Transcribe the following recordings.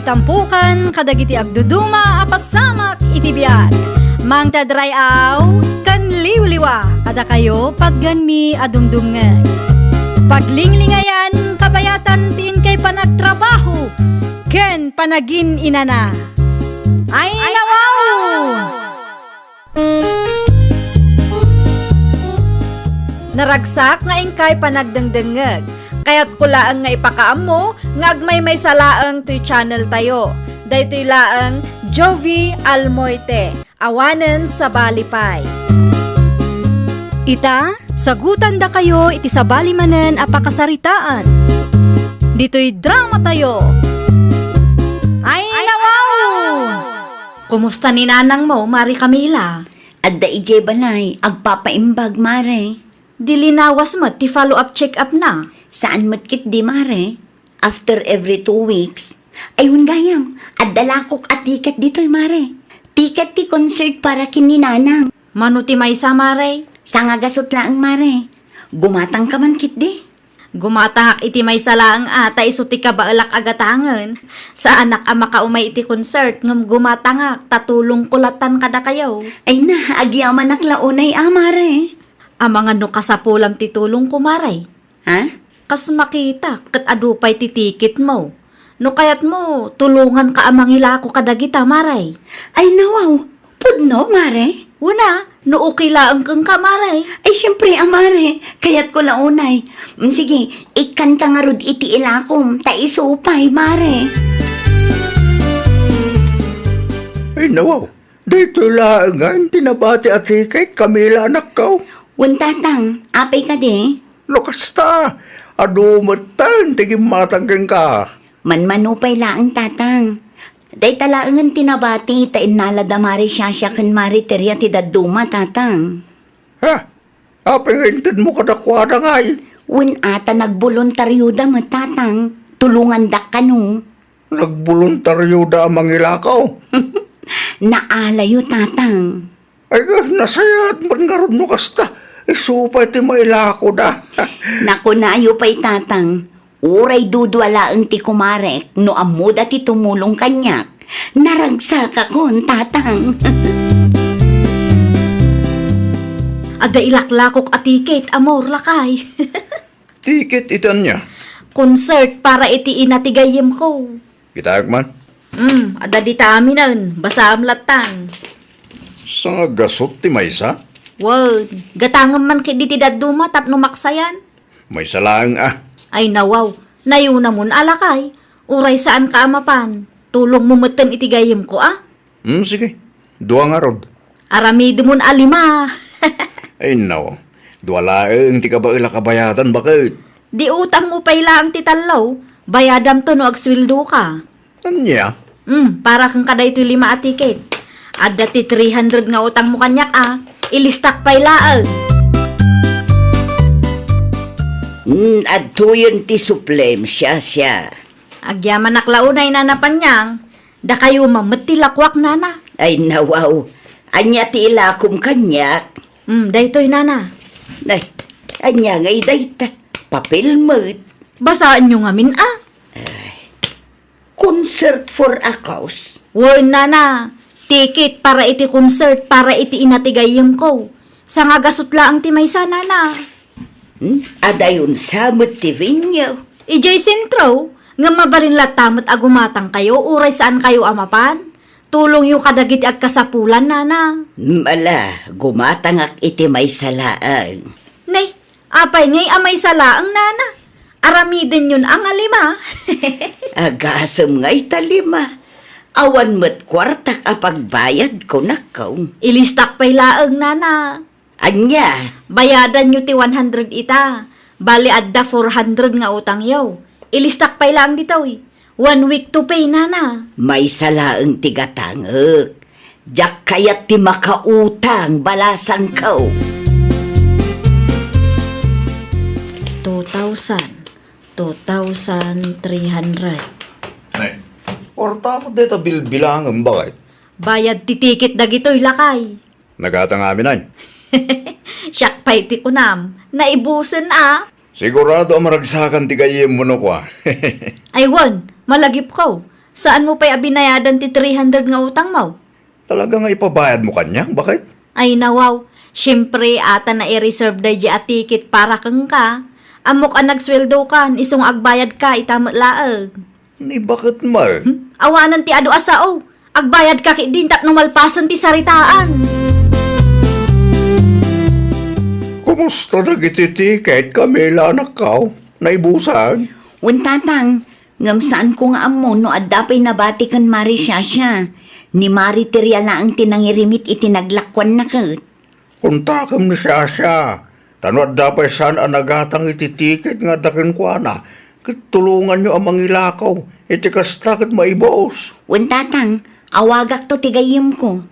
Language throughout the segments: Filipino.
tampukan kadagiti agduduma apasamak iti biag. Mang tadrayaw kan liwliwa kada kayo pagganmi adumdumngan. Paglinglingayan kabayatan tin kay panagtrabaho ken panagin inana. Ay nawaw! Naragsak nga ingkay panagdengdengeg. Kaya't kulaang nga ipakaam mo, nga agmay salaang to'y channel tayo. Daytoy laang Jovi Almoite, awanen sa balipay. Ita, sagutan da kayo iti sa balimanen apakasaritaan. Dito'y drama tayo. Ay nawaw! Kumusta ni nanang mo, Mari Camila? Adda ije balay, agpapaimbag, mare. Dilinawas mo, ti follow-up check-up na. Saan matkit di, mare? After every 2 weeks. Ayun gayam, adalakok at tiket dito'y, mare. Tiket ti concert para kininanang. Mano ti maysa, Mare? Sangagasot lang, mare. Gumatang ka man kit di. Gumatahak iti maysa laang ata iso ti kabaalak agatangan. Sa anak ama kaumay iti concert ngam gumatangak tatulong kulatan kada kayo. Ay na, agyaman naklaunay, mare. Amang ano kasapulam ti tulong kumaray. Ha? Kas makita ket adupay ti tiket mo. No kayat mo tulungan ka amang ilako kadagita maray. Ay nawaw, pudno, mare. Una, no okay laang kang kamaray. Ay siyempre, mare. Kaya't ko launay. Sige, ikan ka nga rod iti ilakom. Taisupay, mare. Ay nawaw, dito laangan, tinabati at sikay, Camila anak ko. Wuntatang, apay ka di. Lokasta, adumatan, tigim matanggang ka. Manmanupay laang tatang. Day talaangan tinabati, tain nalada mari siya kan mari terya ti daduma tatang. Ha? Apay ngayon mo kadakwada nga eh. Wun ata nagboluntaryo da mo tatang. Tulungan dak kanu. Nagboluntaryo da ang mangilakaw. Naalayo tatang. Ay ka, nasayat man nga ron mo kasta. Isupay ti mailako da. Naku naayo pa'y tatang. Uray dudwala ang ti kumarek no amuda ti tumulong kanyak. Naragsak akon tatang. Ada ilaklakok at tiket amor lakay. Tiket itan niya. Concert para iti inatigayem ko. Kitag man. Ada di taminan, basa amlatan. Sa nga gasot ti maysa? Wow, gatangam man kay di daduma tapno maksayan. May salaang Ay nawaw, nayuna mun alakay. Uray saan ka amapan. Tulong mo matan itigayem ko Sige. Dua nga rod. Aramido mun alima. Ay nawaw. Dua laang ti kabaila kabayatan bakit? Di utang mo pay lang titalaw. Bayadam to no agswildo ka. Anya? Para kang kaday ito 5 at tiket. Ada ti 300 nga utang mo kanyak Ilistak pay laang. Adto yun ti suplem siya. Agyaman naklaunay na napanyang. Da kayo mamatilakwak nana. Ay nawaw. Anya ti ilakom kanyak. Daytoy nana. Ay, anya ngay dayta. Papel mo. Basaan nyo ngamin Concert for a cause. Woy nana. Tiket para iti concert para iti inatigayem ko. Sa nga gasutla ang timaysa nana. Adayon sa motivinyo. Ijay sentro. Nga mabalin latamat agumatang kayo. Uray saan kayo amapan. Tulong yung kadagiti agkasapulan nana. Mala, gumatangak iti may salaan. Nay, apay ngay amay salaang nana. Aramiden yun ang alima. Agasam nga'y talima. Awan mo't kwartak apagbayad ko nakaw. Ilistak pay laang nana. Anya, Bayadan nyo ti 100 ita. Bali adda 400 nga utang yaw. Ilistak pay lang dito 1 week to pay nana. may salaang tigatangak. Diyak kayat ti makautang balasan ko. 2,000. 2,300. Ay, orta mo dito bilbilangan bakit? Bayad ti tiket dagitoy lakay. Nagatang amin ay. Siyak pay ti kunam. Naibusen Sigurado ang maragsakan ti kayem mo no ko Ay wan, malagip ko. Saan mo pa'y abinayadan ti 300 nga utang mo? Talaga nga ipabayad mo kanya? Bakit? Ay nawaw, syempre ata na i-reserve da di at ticket para kang ka. Amok ang nagsweldo ka, isong agbayad ka, itamot laag. Ni bakit mar? Awanan ti ado asao, agbayad ka din tap nung malpasan ti saritaan. Kumusta na gititiket Camila anak ka? Naibusan? Untatang, ngam saan ko nga amo no adapay nabati kan Mari Shasha. Ni Mari Teriya na ang tinangirimit itinaglakwan na kat. Kuntakam ni Sasha. Tanod dapat saan ang nagatang ititiket nga dakin ko na. Tulungan nyo ang mangilakaw. Itikastakit maibos. Untatang, awagak to tigayim ko.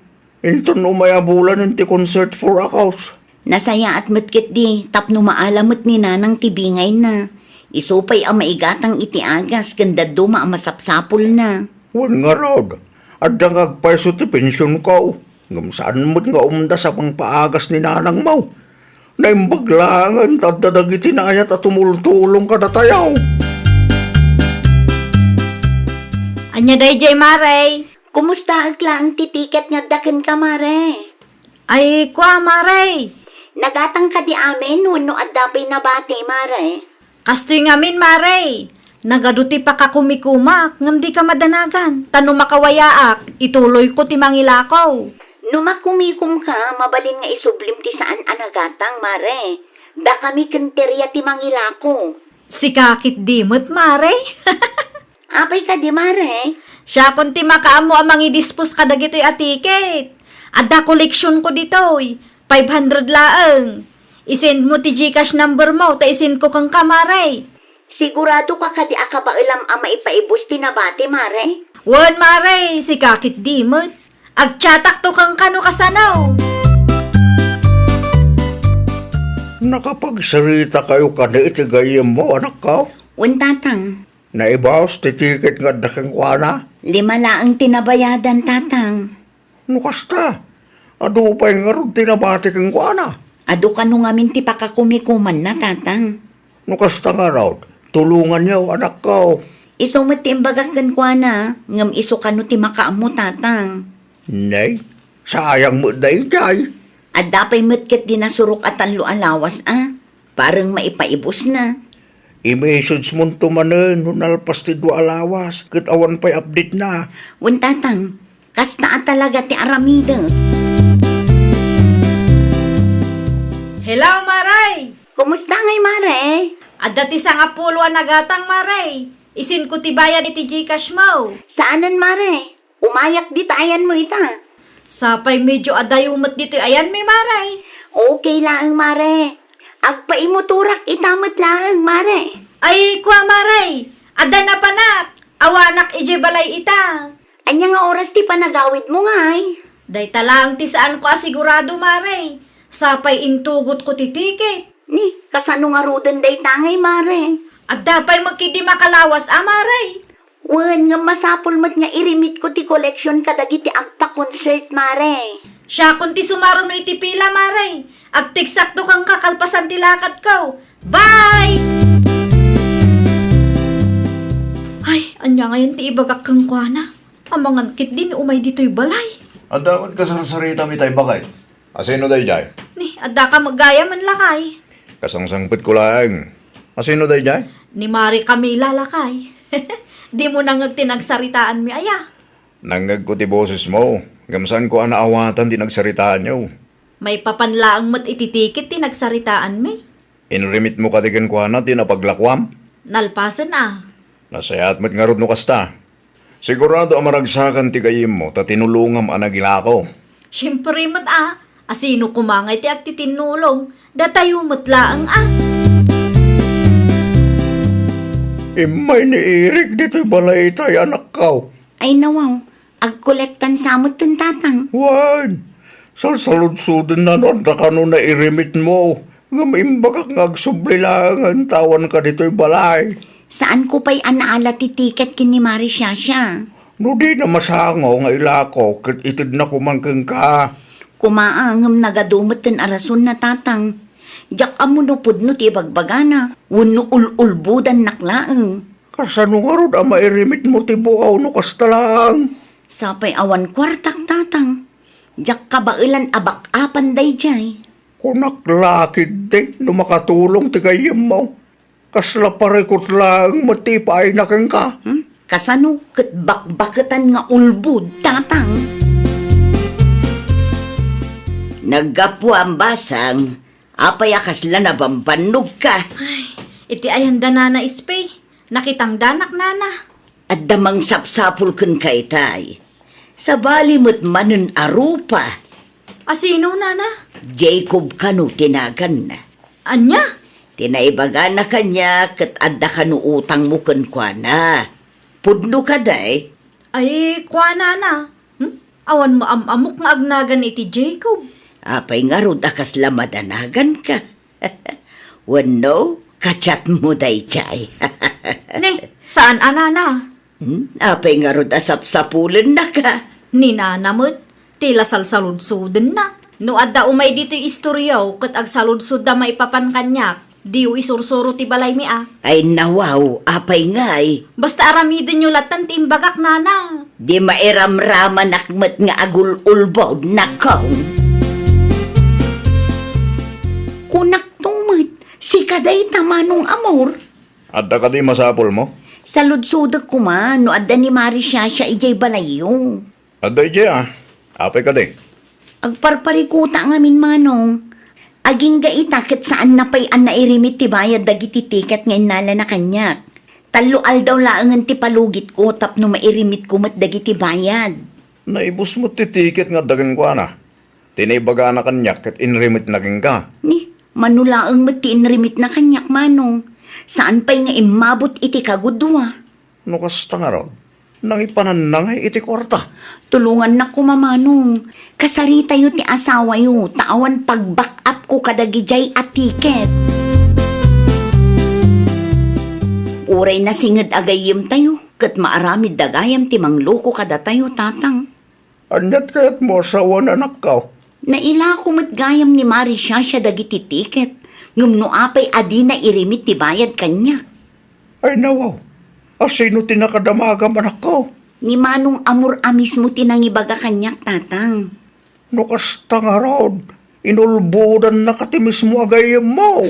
Inton umayabulan ng ti concert for a house. Nasaya at matkit di, tapno maalamot ni nanang tibingay na. Isupay ang maigatang itiagas, ganda duma ang masapsapol na. Wan nga rod. At dangag paiso ti pensyon ko. Ngam saan mo't nga umda sa pangpaagas ni nanang mo. Naimbaglangan tadadag itinayat at tumultulong ka na tayaw. Anya day jay Maray? Kumusta agla ang titiket nga dakin ka, Mare? Ay, kwa Maray. Nagatang ka di amin, wano adapay nabati, Mare. Kastoy ngamin Maray. Nagaduti pa ka kumikumak, ngam di ka madanagan. Tanong makawayaak, ituloy ko ti mangilakaw. Numakumikum ka, mabalin nga isublim ti saan anagatang, Mare. Da kami kenterya ti mangilako. Si kakit dimot Maray. Apay ka di, Mare? Siya kung ti makaamo ang mangidispos ka dagito'y atiket. Adda koleksyon ko dito'y. 500 laang. Isend mo ti Gcash number mo, ta isend ko kang kamaray. Sigurado ka kadi akabailam ang maipaibos ti nabati, Mare? Wan Maray, si kakit dimot. Agtsatak to kang kano kasanaw. Nakapagsarita kayo ka na itigayim mo anak ka. Untatang, Naibawas ti tiket nga daking ko na. 5 laang tinabayadan, tatang. Nukasta. Ado pa yung arog tinabati kang ko na. Ado ka nung amin ti pakakumikuman na, tatang. Nukasta nga raw. Tulungan niyo anak ko. Iso mo ti imbagakan kwa na, ngam iso ka no ti makaamo, tatang. Nay, sayang mo day day. At dapay metket di nasurok at ang lualawas, ah. Parang maipaibos na. I-message mo tumanen, nalpas ti dua alawas. Kit awan pa'y update na. Untatang, kasta at talaga ti aramida. Hello Maray. Kumusta ngay, Mare? Adda ti sangapulwa nagatang Maray. Isin ko ti bayad iti Gcash mo. Saanan, Mare? Umayak di tayan mo ita. Sapay medyo adayumot dito ayan may Maray. Okay lang, Mare. Agpaimuturak itamat lang, Mare. Ay, kwa Maray. Adda na panak. Awanak ije balay ita. Anya nga oras ti panagawid mo ngay. Day talang ti saan ko asigurado Maray. Sapay intugot ko ti tiket. Ni, kasano nga rudan day tangay, Mare. Adda pa'y magkidi makalawas Maray. Wan nga masapol mat nga irimit ko ti collection kadagiti agpa-concert, Mare. Siya kung ti sumaro no iti pila Maray. Agtiksakto kang kakalpasan ti lakat ko. Bye! Ay, anya ngayon ti ibagak kang kuana. Amangan kit din umay dito'y balay. Ang dapat ka sa sarita mi tayo bakay. Asino day jay? Ni, adda ka maggaya man lakay. Kasangsangpit ko lang. Asino day jay? Ni Mari Camila lakay. Di mo nang tinagsaritaan mi aya. Nangag ko ti boses mo. Gamsan ko ang naawatan ti nagsaritaan niyo. May papanlaang mat ititikit tinagsaritaan mi. Inrimit mo katikin ko na ti napaglakwam. Nalpasan Nasayat mat nga rod no kasta. Sigurado ang maragsakan ti kayim mo ta tinulungam ang nagilako. Siyempre mat asino kumangay ti agtitinulong. Datayo mat laang Imay ni Eric dito'y balay tayo anak ka. Ay nawaw, agkolektan samot ten tatang. Wan. Salsalud-sudin na nun na kano na irimit mo. Nga maimbagak nga agsubli lang ang tawan ka dito'y balay. Saan ko pa'y anaala ti tiket kini Mari Shasha? No di na masango nga ilako kit itid na kumangkang ka. Kumaangam nagadumot ten arason na tatang. Diyak amo no pudno ti bagbagana. Wano ululbudan naklaang. Kasano nga ron ang mairimit mo ti bukaw no kasta lang. Sapay awan kwartak tatang. Jak kabailan abak apan day jay. Kunak lakid de no makatulong ti kayem mo. Kasla parekot lang matipay na kang ka. Kasano ket bakbakatan nga ulbud tatang. Naggapo ang basang. Apay akasla na bambanog ka. Iti ayanda nana ispay. Nakitang danak nana. At damang sapsapul kun kay tay. Sa balimot manen arupa. Asino nana? Jacob kanu tinagan na. Anya? Tinaibaga na kanya kat adda kanu utang mo kun kwa na. Pudno ka day. Ay, kwa nana. Awan mo amok nga agnagan iti Jacob. Apay nga rod akas lamadanagan ka. Wano, kachat mo day chay. Ne, saan anana? Apay nga rod asap-sapulan na ka. Ni nanamot, tila salsaludsuden na. No adda umay dito istoryaw, kat agsaludsud da maipapan kanyak. Diyo isursuro ti balay mi ah. Ay nawaw, apay nga ay. Basta aramidin nyo latan ti imbagak nana. Di mairamraman nakmat nga agul-ulbaw na kong. Kunak tumat, si kaday tamanong amor. Adda ka di masapol mo? Sa ludsudak ko man, no adda ni Marisha siya ijay balayo. Adda ije apay ka di. Agparparikuta ngamin manong. Aging gaitakit saan na pay an nairimit ti bayad dagiti tiket nga inala na kanyak. Talual daw laangan ti palugit ko tapno mairimit ko mat dagiti bayad. Naibus mo ti ticket nga dagan ko na. Tinaibaga na kanyak at inrimit na ka. Ni, manulaang mat ti inrimit na kanyak manong. Saan pa'y nga imabot iti kagudwa? No kasta nga ron. Nang ipananangay iti kwarta. Tulungan na ko mamanong. Kasarita yu ti asawa yu. Taan pag-back up ko kadagijay at tiket. Uray na singad agayim tayo. Kat maaramid dagayam ti mangloko kada tayo tatang. Anyat kayat mo asawa na nakaw. Naila ko matgayam ni Marisha siya dagiti tiket. Ngumno apay adi na irimit ti bayad kanya. Ay nawaw. Asino tinakadamaga man ako? Ni manong amor amis mo tinangibaga kanyak tatang. No kasta nga ron. Inulbudan na katimis mo agayem mo.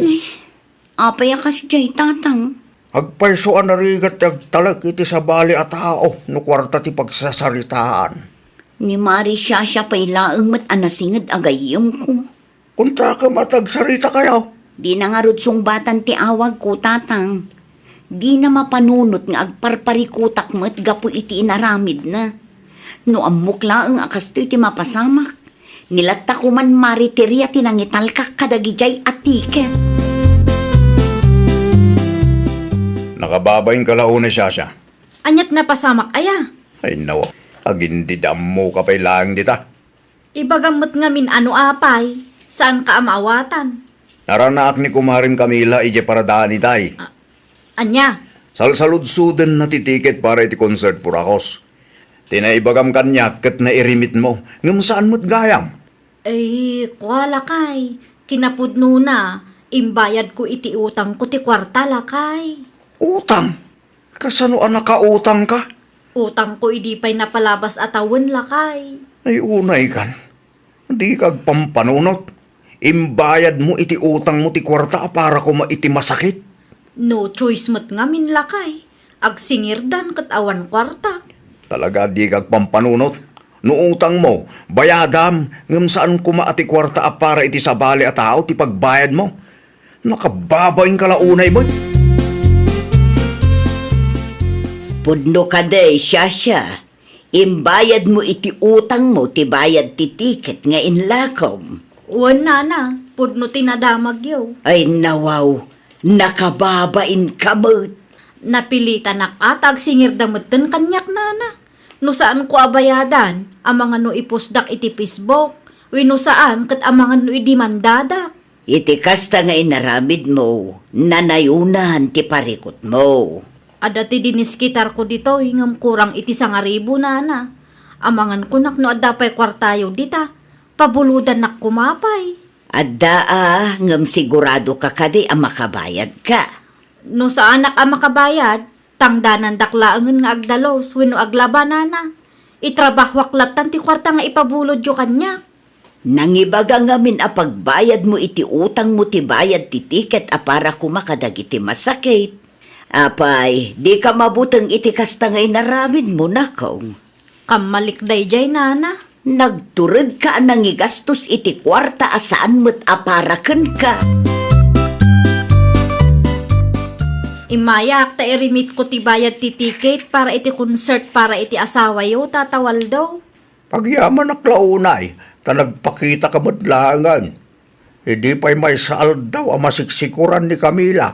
Apay akas jay tatang. Agpaysoan na rigat agtalag iti sa bali at tao. No kwarta ti pagsasaritaan. Ni Marisha siya pa'y laang mat anasingad agayim ko. Kunta ka matagsarita kayo. Di na nga rudsong batan ti awag ko tatang. Di na mapanunot nga agparparikutak mat gapu iti inaramid na. No amok laang akas to iti mapasamak. Nilatta ko man mariteria tinangital ka kadagijay at tiket. Nakababayin ka launa siya. Anyat na pasamak aya. Ay nawa, agindidam mo ka pa'y lang dita. Ibagamot nga min ano apay. Saan ka amawatan? Naranaak ni kumarin Camila ije paradaan itay. Anya? Salsaludsudan na titiket para iti concert purakos. Tinaibagam kanyak kat nairimit mo. Ngam saan mo't gayam? Ay, kuala kay. Kinapudno na. Imbayad ko iti utang ko ti kwarta lakay. Utang? Kasano ang nakautang ka? Utang ko idi pa'y napalabas atawan lakay. Ay unay kan. Di kag pampanunot. Imbayad mo iti utang mo ti kwarta para ko maiti masakit. No choice mo't nga min lakay. Agsingirdan kat awan kwarta. Talaga di kag pampanunot. No utang mo, bayadam, ngam saan kumaati kwarta para iti sabali at tao ti pagbayad mo. Nakababayin ka launay mo. Pudno ka day, Shasha. Imbayad mo iti utang mo, ti bayad ti tiket nga inlakom. Wan na, pudno tinadamag yaw. Ay nawaw, nakababain kamot. Napilitan nakatag singirdamutan kanyak nana. No saan ko abayadan, amangan no ipusdak iti Facebook. Wino saan kat amangan no idimandadak. Iti kasta nga inaramid mo, nanayunan ti parikot mo. Adati diniskitar ko dito, hingam kurang iti 1,000 nana. Amangan ko nak no adapay kwartayo dita. Pabuludan nak kumapay. Ngam sigurado ka kadi ang makabayad ka. No saan nak ang makabayad, Tangdanan daklaangan nga agdalos, wenno aglabanan na. Itrabahwak latan ti kwarta nga ipabulod yo kanya. Nangibaga ngamin a pagbayad mo iti utang mo ti bayad ti tiket a para kumakadag iti masakit. Apay, di ka mabutang iti kasta nga inaramid mo na kaong. Kamalikday jay nana. Nagturod ka nangigastos iti kwarta asaan mo't aparaken ka. Imayak ta irimit ko ti bayad ti ticket para iti concert para iti asawa yo tatawal daw. Pagyaman aklaunay, ta nagpakita ka madlangan. Hindi pa'y may saal daw ang masiksikuran ni Camila.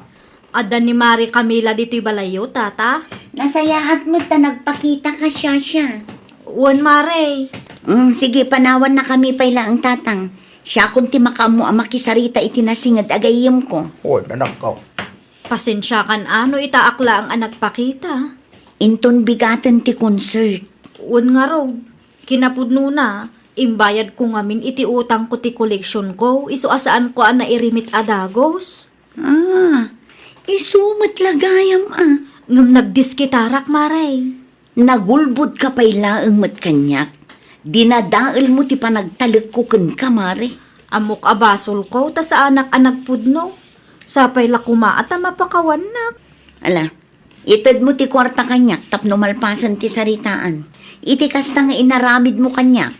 Ada ni Mari Camila dito'y balayo, tata. Nasayahat mo ta nagpakita ka siya. Wan Mare. Sige, panawan na kami payla ang tatang. Siya kung ti makamu ang makisarita iti nasingad agayim ko. Hoy, nanak ka. Pasensya kan ano itaakla ang anak pakita. Inton bigatan ti concert. Wan nga raw. Kinapudno na. Imbayad ko ngamin iti utang ko ti koleksyon ko. Iso asaan ko ang nairimit adagos. Isumat lagayam Ngam nagdiskitarak Mare. Nagulbud ka payla ang matkanyak. Dinadaal mo ti panagtalik ko kun kamari. Amok abasol ko ta sa anak pudno. Sapay la kumaat ang mapakawan na. Ala, itad mo ti kwarta kanyak tapno malpasan ti saritaan. Iti kasta nga inaramid mo kanyak.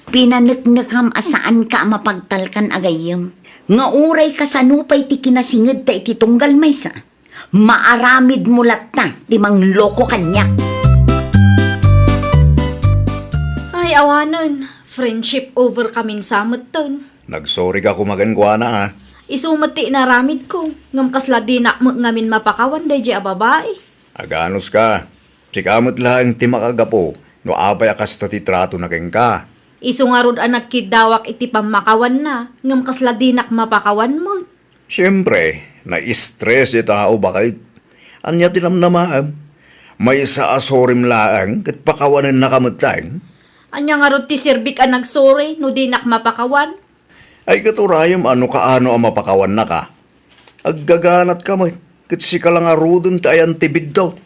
Pinaneknekam asaan ka mapagtalkan agayem. Nga uray ka sanupay ti kinasingid ta iti tunggal maysa. Maaramid mo latta ti mangloko kanyak. Ay awanan, friendship over kaming samot ton. Nagsorry ka kumagangwa na ha. Isumati na ramid ko, ngam kasla di na ngamin mapakawan day di a babae. Aganos ka. Sikamot lang ti makagapo. No apay akas ta ti trato na keng ka. Isu nga rod anak kidawak iti pamakawan na, ngam kasla di nak mapakawan mo. Siyempre, na-stress yung tao bakit? Anya tinamnamaam. May sa asorim laang kat pakawanan na kamutang. Anya nga rod ti sirbik ang nagsore, no di nak mapakawan. Ay katurayam ano kaano ang mapakawan na ka. Aggaganat ka mo. Kat si ka lang arudon tayan tibid daw.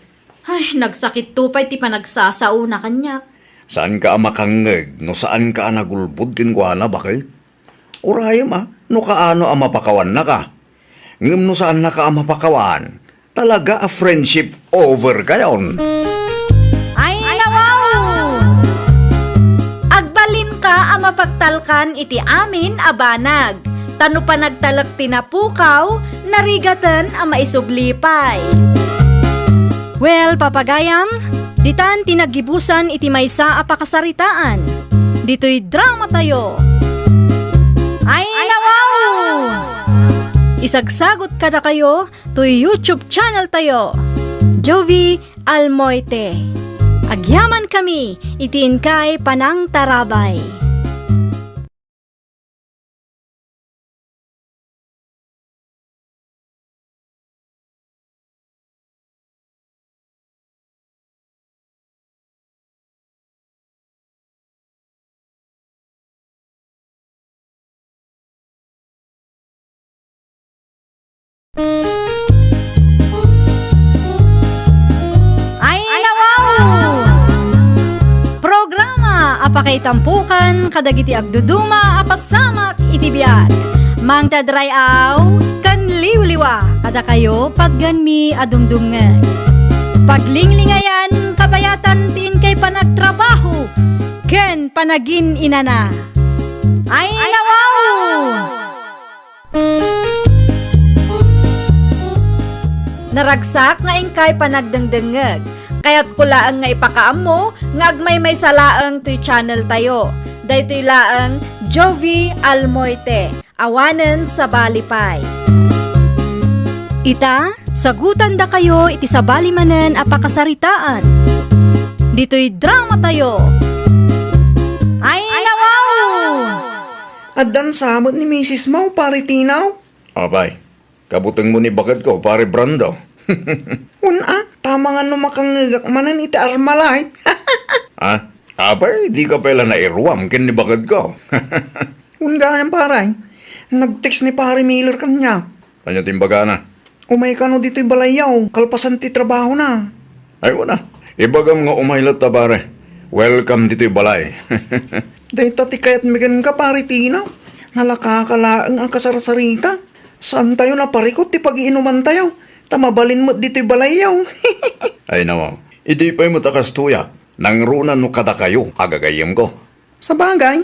Ay, nagsakit tupay ti panagsasao na kanya. Saan ka makangeg? No saan ka nagulbud kinkwana bakit? Urayam no kaano ang mapakawan na ka. Ngam no saan na ka ang mapakawan. Talaga a friendship over kayon. Ay, nawaw! Agbalin ka ang mapagtalkan iti amin abanag. Tano pa nagtalak tinapukaw, narigatan ang maisublipay. Well, papagayam, ditan tinagibusan iti maysa a pakasaritaan. Dito'y drama tayo. Ay, nawaw! Isagsagot kada kayo to YouTube channel tayo. Jovi Almoite. Agyaman kami, itiin kay Panang Tarabay. Ay, nawaw! Programa apakay tampukan kadagiti agduduma apasamak iti biag. Mang tadrayaw kan liwliwa kada kayo pagganmi adumdumngan. Paglinglingayan kabayatan tiin kay panagtrabaho ken panagin inana. Ay, nawaw! Naragsak nga ingkay panagdengdengeg. Kaya't kulaang nga ipakaam mo, nga agmay may salaang to'y channel tayo. Daytoy laang Jovi Almoite, awanen sa balipay. Ita, sagutan da kayo iti sa balimanen a pakasaritaan. Dito'y drama tayo. Ay, nawaw! Adan samot ni Mrs. Mau, pare Tinaw. Abay, kabutang mo ni bakit ko, pare Brando. Tama nga numakangagak manan iti armalay. Ha? Abay, di ka pala nairuam kin ni bakit ko. Ganyan paray. Nag-text ni pare Miller kanya. Kanya timbaga na. Umay ka no dito'y balayaw, kalpasan ti trabaho na. Ay, wala. Ibagam nga umailat ta, pare. Welcome dito'y balay. Dahil tati kaya't migan ka pare Tino. Nalakakalaang ang kasarsarita. Saan tayo naparikot ti pag-iinuman tayo? Tamabalin mo dito'y balayaw. Ay, naman. Hindi pa'y matakas tuya. Nang runan no kada kayo, agagayam ko. Sa bagay,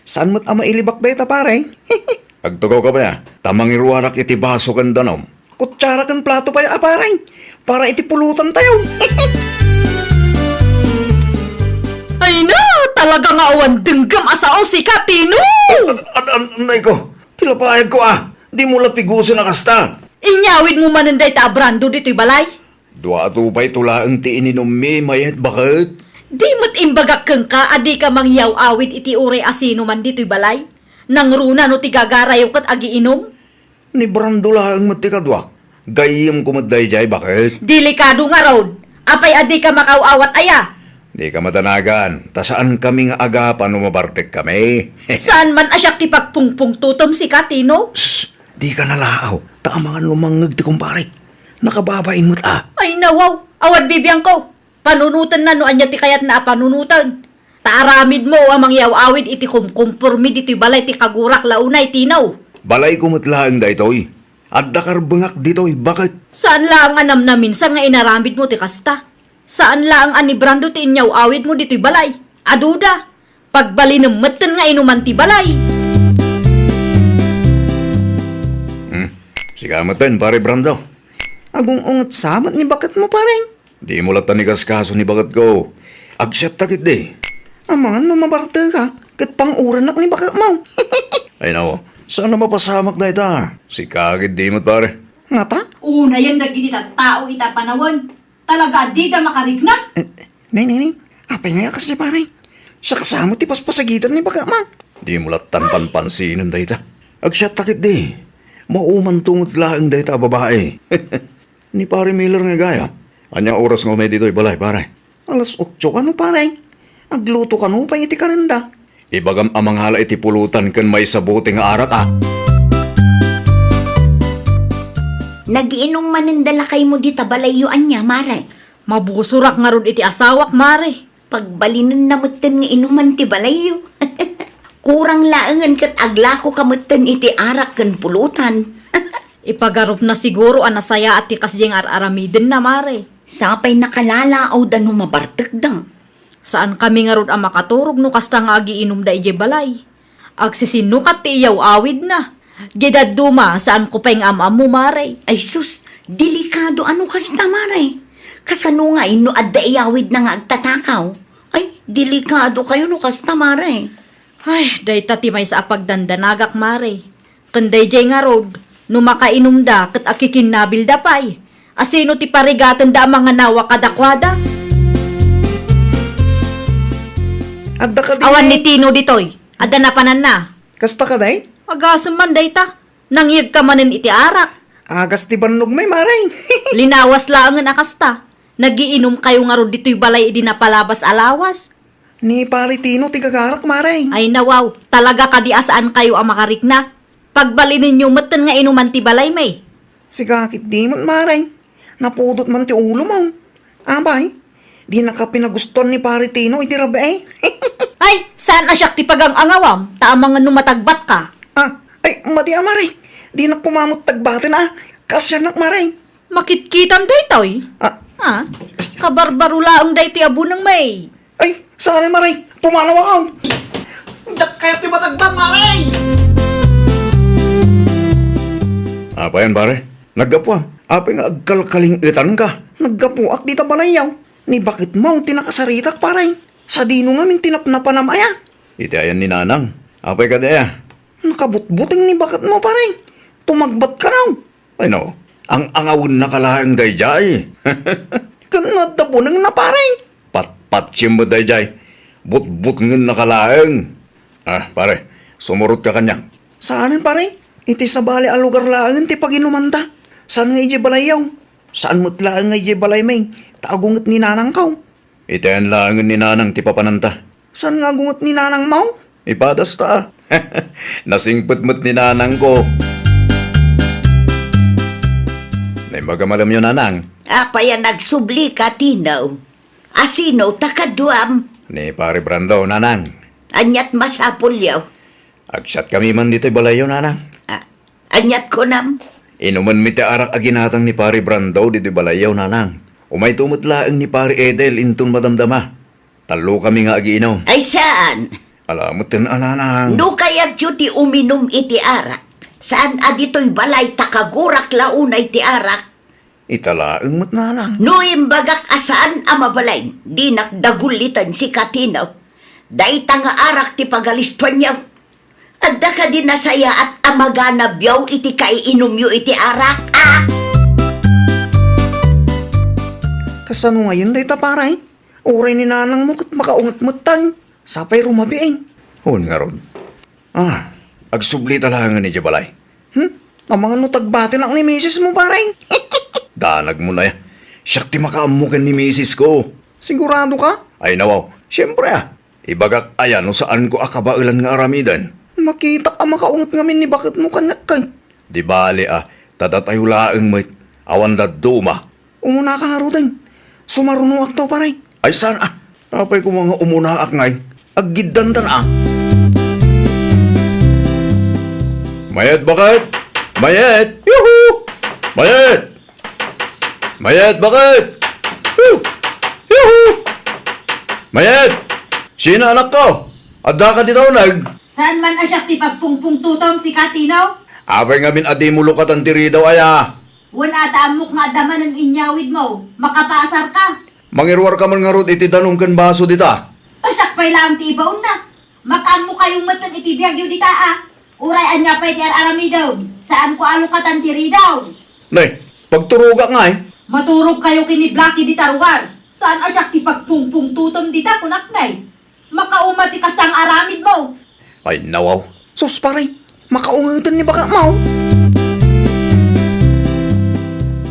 saan mo't ama ilibak dahi ta pare? Agtugaw ka ba ya? Tamang iruarak iti baso kan danom. Kutsara kan plato pa ya pare. Para iti pulutan tayo. Ay na, talaga nga awan denggam asao si Katino! Anay ko, tilapayag ko Di mo lapiguso na kasta. Inyawid mo mananday ta Brando dito'y balay? Dua pa'y tulaang ti ininom mi, mayat bakit? Di mo't imbagak kang ka, adi ka mangyaw awid iti ure asino man dito'y balay? Nang runa no ti gagarayaw kat agiinom? Ni Brando lang matikadwak. Gayim ko madayjay, bakit? Delikado nga road. Apay adi ka makawawat aya. Di ka matanagan. Ta saan kami nga agapan umabartek kami? Saan man asyak ti pagpungpung tutom si Katino? Shh! Di ka nalaaw. Ta ang mga lumangag ti kumparik. Nakababain mo't Ay nawaw, awad bibiyang ko. Panunutan na no anya ti kayat na panunutan. Taaramid mo amang yaw awid iti kumkumpurmi dito'y balay ti kagurak launay tinaw. Balay kumutlaang da ito'y. At dakar bangak dito'y, bakit? Saan lang anam na minsan nga inaramid mo ti kasta? Saan lang ani Brando ti inyaw awid mo dito'y balay? Aduda, pagbalinamatan nga inuman ti balay. Sigamatan, pare Brando. Agong ungat samat ni bakit mo pare? Di mo lang tanigas kaso ni bagat ko. Accept takit di. Aman, mamabarte ka. Kat pang uran nak ni bakit mo. Ay nako, saan na mapasamak na ita? Si kagit di mo't pare. Nga ta? Una yan nagitita tao ita panawon. Talaga di da makarigna. Nay. Apay nga kasi pare. Sa kasama ti paspasagitan ni bakit mo. Di mo lang tanpan-pansinan da ita. Accept takit di. Mauman tungot laang da ita babae. Ni pare Miller nga gaya. Anyang oras nga may dito'y balay, pare. Alas 8 ka no pare. Agluto ka no pa iti karenda. Ibagam amang hala iti pulutan kan may sabuting arak Nagiinom manindala kay mo di tabalayuan niya, Maray. Mabusurak nga rod iti asawak, mare. Pagbalinan na mutan nga inuman ti balayo. Kurang laangan kat aglako kamutan iti arak kan pulutan. Ipagarup na siguro ang nasaya at tikas diyang aramidin na, mare. Sapay nakalala o dan humabartek da. Saan kami nga rod ang makaturog no kasta nga agiinom da ije balay. Agsisinukat ti iyaw awid na. Gidad duma saan ko pa'y amam mo, mare. Ay sus, delikado ano kasta, Maray. Kasano nga ino adda iyawid na nga agtatakaw. Ay, delikado kayo no kasta, Maray. Ay, day tati may sa apagdandanagak, mare. Kanday jay nga rod, no makainom da kat akikinabil da pa'y. Asino ti parigatan da ang mga nawa kadakwada? Adda ka din. Awan ni Tino ditoy. Ada na panan na. Kasta ka day? Agasam man day ta. Nangyag ka manin iti arak. Agas ti bannog may maray. Linawas lang ang akasta. Nagiinom kayo nga rod dito'y balay di na palabas alawas. Ni pare Tino ti gagarak maray. Ay nawaw, talaga kadiasaan kayo ang makarik na. Pagbalinin nyo matan nga inuman ti balay may. Si kakit di mo't maray. Napudot man ti ulo mo. Abay, di nakapinaguston ni pare Tino iti rabe. Ay, saan asyak ti pagang angawam? Taamang nga numatagbat ka. Ay, madi maray. Di na kumamot tagbate na. Kasya nak maray. Makitkitam daytoy. Ha? Kabarbarulaang day ti abu ng may. Ay, saan maray? Pumanaw ako. Dak kaya ti matagbat maray. Apa yan, pare? Naggapuan. Apa nga agkalkaling itan ka? Naggapuak di ta balayaw. Ni bakit mo tinakasaritak paray? Sa dino nga min tinapnapanamaya. Iti ayan ni Nanang. Apay ka daya? Nakabutbuting ni bakit mo paray? Tumagbat ka raw. Ay no, ang angawin na kalaang dayjay. Kanad na po nang naparay. Patpatsim mo dayjay. But-but ngin na kalaang. Pare, sumurot ka kanya. Saanan paray? Iti sa bali a lugar laangan ti paginumanta. Saan nga ije balayaw? Saan mo't laang nga ije balay may? Taagungot ni nanang kaw. Iti ayan laangan ni Nanang ti papananta. Saan nga gungot ni nanang mau? Ipadas ta. Nasingput-mut ni Nanang ko. Naimbaga malam yun, Nanang. Apaya nagsubli ka, tinaw. Asino takaduam. Ni pare Brando, nanang. Anyat masapul yaw. Agsat kami man dito'y balayo, nanang. Anyat ko nam. Inuman mi ti arak aginatang ni pare Brando dito'y balayo, nanang. Umay tumutlaang ni pare Edel intun madamdama. Talo kami nga agiinom. Ay saan? Alamot din, nanang. No kaya ti uminom iti arak. Saan adito'y balay takagurak launay ti arak. Italaang mo't, nanang. No imbagak asaan amabalay. Di nakdagulitan si Katinaw. Daita nga arak ti pagalistuan niyaw. Adda ka din nasaya at amagana biyaw iti kaiinom yu iti arak. Kasano ngayon day taparay? Uray ni nanang mo kat makaungat-mat tayo. Sapay rumabiing. Hun nga ron. Agsubli talaga ni Jabalay. Ang mga nutagbati lang ni misis mo paray. Danag mo na ya. Siyak ti makaamukan ni misis ko. Sigurado ka? Ay nawaw, siyempre Ibagak ayan no saan ko akabailan nga aramidan. Makita ka makaungat ngamin ni bakit mo kanak kay. Di bali tatatayo laang may awan da duma. Umuna ka nga rutin. Sumarunuak tao paray. Ay saan Tapay ko mga umunaak ngay. Aggidandan Mayet bakit? Mayet! Yuhu! Mayet! Mayet bakit? Yuhu! Mayet! Sino anak ko? Adda ka dito nag? Saan man asyak ti pagpungpung tutom si Katinaw? Apay nga min adi mo lukatan tiri daw aya. Wala taamok nga daman ng inyawid mo. Makapasar ka. Mangirwar ka man nga rod iti danong kan baso dita. Pasak pa'y lang ti ibaw na. Makamu kayong matan itibiyag yun dita Uray anya pa'y ti arami daw. Saan ko alukatan tiri daw? Nay, pagturuga nga Maturog kayo kini Blackie di tarugar. Saan asyak ti pagpungpung tutom dita kunaknay? Makaumati kastang aramid mo. Ay nawaw. Sus paray, makaungatan ni baka mau.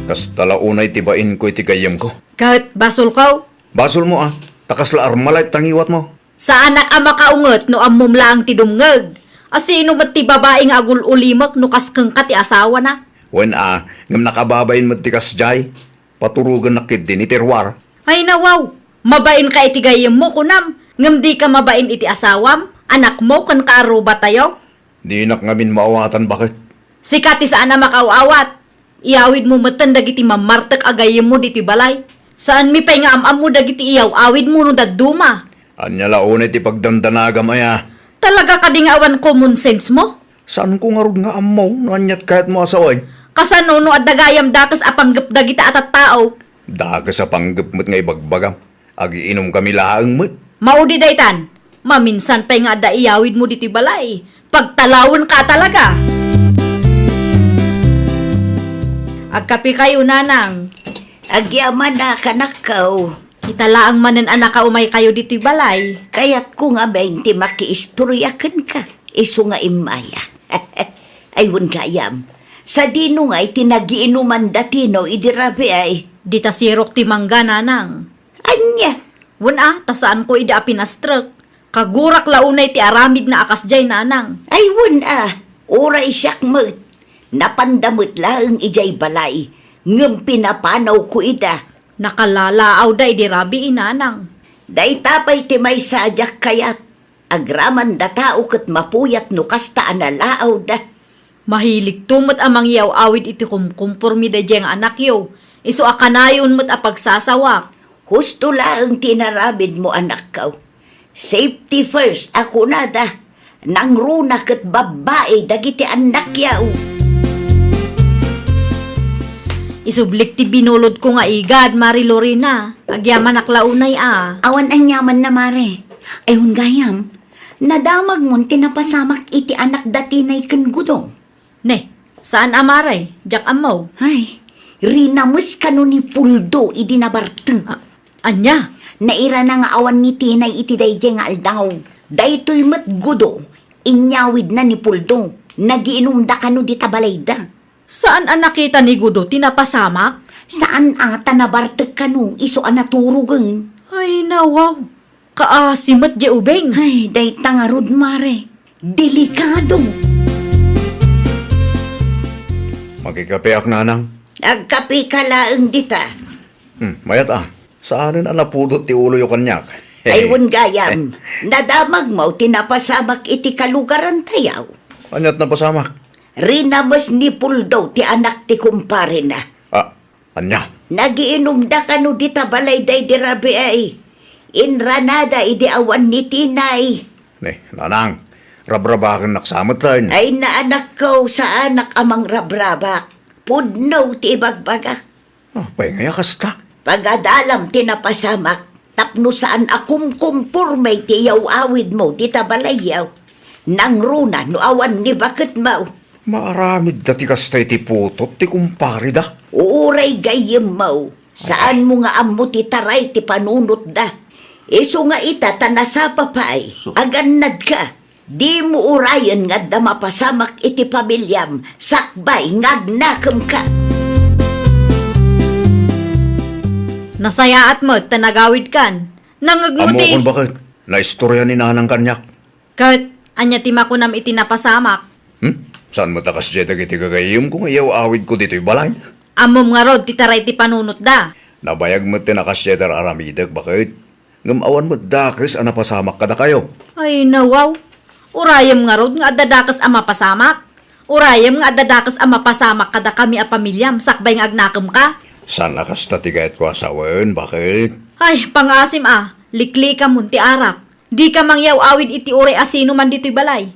Kas talaunay tibain ko iti gayam ko. Kahit basol kaw. Basol mo takas la armalay tangiwat mo. Sa anak ang makaungot no ammom lang ti dumngeg. Asino mat ti babaeng agul ulimak no kaskeng ka ti asawa na. When ngam nakababain mo tikas jay, paturugan na kid din iti terwar. Ay nawaw, mabain ka iti gayam mo kunam. Ngam di ka mabain iti asawam, anak mo kan kaaruba tayo. Di nak ngamin maawatan bakit? Sikati saan na makawawat. Iawid mo matan dagiti mamartek agayam mo diti balay. Saan mi pay nga amam mo dagiti iyaw awid mo no daduma. Anya launay ti pagdandanagam Talaga kadingawan common sense mo? Saan ko nga rod nga amaw, nanyat kahit mo asaway? Kasano no adagayam dakas apanggap dagita atat tao. Dagas sa panggap mo't nga ibagbagam. Agiinom kami laang mo't. Maudi daytan, maminsan pay nga da iyawid mo diti balay. Pagtalawon ka talaga. Agkapi kayo nanang. Agyaman na kanakaw. Italaang manen anak ka umay kayo diti balay. Kaya't ko nga 20 makiistoryakan ka. Iso nga imaya. Ayun kayam. Sa dino nga itinagiinuman datino idirabi ay. Dita sirok ti mangga nanang. Anya. Wala, tasaan ko ida pinastrek. Kagurak launay ti aramid na akas jay nanang. Ayun Oray siyak mat. Napandamot lang ijay balay. Ngam pinapanaw ko ida. Nakalalaaw da idi rabi inanang. Day tapay ti may sadyak kayat. Agraman da tao kat mapuyat no kasta analaaw da. Mahilig tumot amang yaw awid iti kumkumpurmi da jeng anak yo. Iso akanayon mo't apagsasawak. Husto lang tinarabid mo anak kaw. Safety first ako na da. Nang runa kat babae dagiti anak yaw. Isublik ti binulod ko nga igad, Mari Lorena. Agyaman aklaunay Awan ang yaman na mare. Ayun gayam. Nadamag mon tinapasamak iti anak dati na ikangudong. Ne, saan amaray? Jak amaw. Ay, rinamus kanu ni Puldo idi nabarteng. Anya? Naira na nga awan ni Tinay iti dayjay nga aldaw. Daytoy mat gudo. Inyawid na ni Puldo. Nagiinom da kanu di tabalay da. Saan ang nakita ni Gudo? Tinapasamak? Saan ata nabarteg kanu? Iso anaturugan. Ay, nawaw. Kaasimat di ubeng. Ay, day tangarod mare. Delikado. Magkikapeak nanang. Agkapi ka laeng dita. Mayat saan na napudot ti ulo yung kanyak? Aywan gayam, nadamag mo tinapasamak iti kalugaran tayaw. Anyat na pasamak? Rinamas ni Puldo ti anak ti kumpare na. Anya? Nagiinom da kanu di tabalay day di rabi ay. Inranada idi awan ni Tinay. Nanang, rabrabakan naksamat tayo. Ay naanak ko sa anak amang rabrabak. Pudno ti ibagbagak. Pahingaya kasta. Pagadalam tinapasamak, tapno saan akum kumpur may tiyaw awid mo di tabalayaw. Nang runa no awan ni bakit mo. Maaramid dati kasta iti putot ti kumpare da. Uuray gayem mo. Saan mo nga amo ti taray ti panunot da. Iso nga ita tanasapa pa ay. Agannad ka. Di mo urayan nga da mapasamak iti pamilyam. Sakbay ngagnakam ka. Nasayaat mo, tanagawid kan. Amo Nangagmuti. kung bakit? Naistorya ni nanang kanyak. Kat, anya timakunam iti napasamak. Saan mo takas dyan iti gagayim kung ayaw awid ko dito'y balay? Amom nga rod, titaray ti panunot da. Nabayag mo tinakas dyan aramidag, bakit? Ngamawan mo dakris ang napasamak kada kayo. Ay, nawaw. Urayam nga rod, nga adadakas ang mapasamak. Urayam nga adadakas ang mapasamak kada kami a pamilyam, sakbay nga agnakam ka. Saan nakas tatigayat ko asawan, bakit? Ay, pangasim likli ka munti arak. Di ka mangyaw awid iti ure asino man dito'y balay.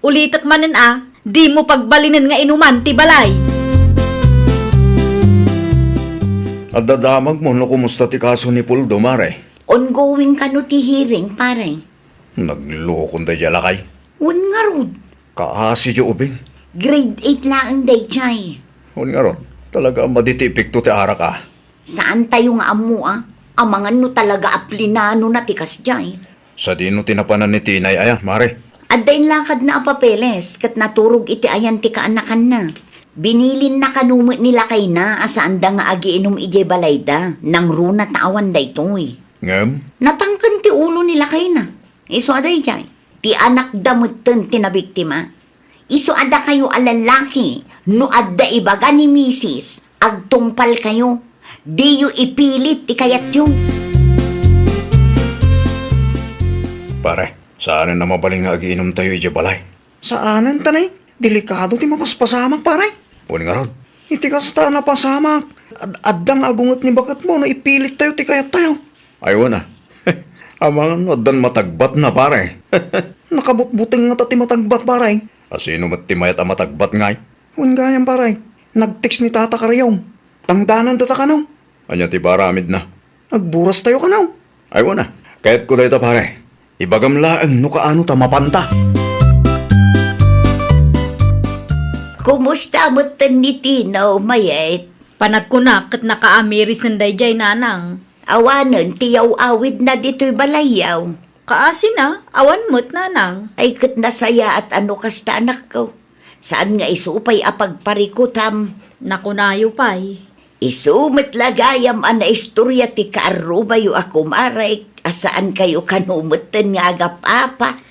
Ulitak manen di mo pagbalinan nga inuman ti balay. At dadamag mo no kumusta ti kaso ni Puldo, mare? Ongoing kanu ti hearing, pare. Naglukon da dyan lakay. Un nga rod. Kaasi jo ubing. Grade 8 lang day chay. Hun nga ron, talaga maditipik to ti arak Saan tayo nga amo Amangan no talaga aplinano na tikas jay. Sa dino tinapanan ni Tinay, mare. Adain lakad na apapeles, kat naturog iti ayan ti kaanakan na. Binilin na kanumot nila kay na, asaan da nga agiinom ije balayda, nang runa tawan da ito'y. Ngem? Natangkan ti ulo nila kay na. Iso aday jay, ti anak damutan ti nabiktima. Iso ada kayo alalaki, no adda ibaga ni misis, agtungpal kayo. Di yu ipilit ti kayat yung. Pare, saan na mabaling nga agiinom tayo ije balay? Saanan tanay? Delikado ti mapaspasamak, pare. Hun nga ron. Iti kasta na pasamak. Addang agungot ni bakat mo na ipilit tayo ti kayat tayo. Aywan Amangan adan matagbat na, pare. Nakabutbuting nga ti matagbat, pare. Asino matimayat ang matagbat ngay? Un gayam, pare. Nag-text ni Tata Karyong. Tangdanan tata ka naw. Anya ti baramid na. Nagburas tayo ka naw. Aywan Kahit ko dito, pare. Ibagam laang no kaano ta mapanta. Kumusta mo ni Tino, mayet? Panagkunak kat nakaamiris ng dayjay nanang. Awanan, tiyaw awid na dito'y balayaw. Kaasin awan mo't nanang. Ay kat nasaya at ano kasta anak ko. Saan nga isupay apagparikutam? Nakunayo pa'y. Isumit lagayam ana istorya ti kaarubayo ako maray. Asaan kayo kanumutan nga agapapa?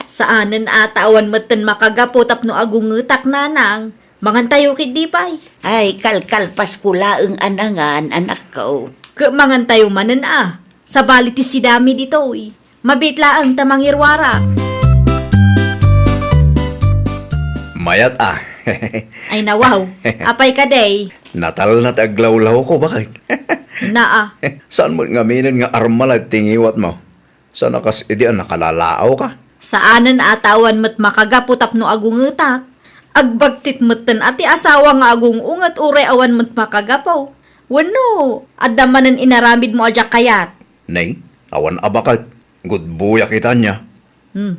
Saanan atawan mo't makagapo tapno agungutak nanang. Mangantayo kit di pa'y. Ay kalkalpas ko laeng anangan anak ko. Mangantayo manan Sa bali ti sidami dito'y. Mabitla ang tamangirwara. Mayat Ay nawaw. Apay ka day. Natal na taglawlaw ko, bakit? Naa. Saan mo ngaminin nga armalag tingiwat mo? Sana kas idian nakalalaaw ka? Saanan atawan mo't makagapo tapno agungutak. Agbagtit mo't ati asawa nga agung ungat uray awan mo't makagapaw. Wano, adamanan inaramid mo adyak kayat. Nay, awan abakat. Good buya kita niya.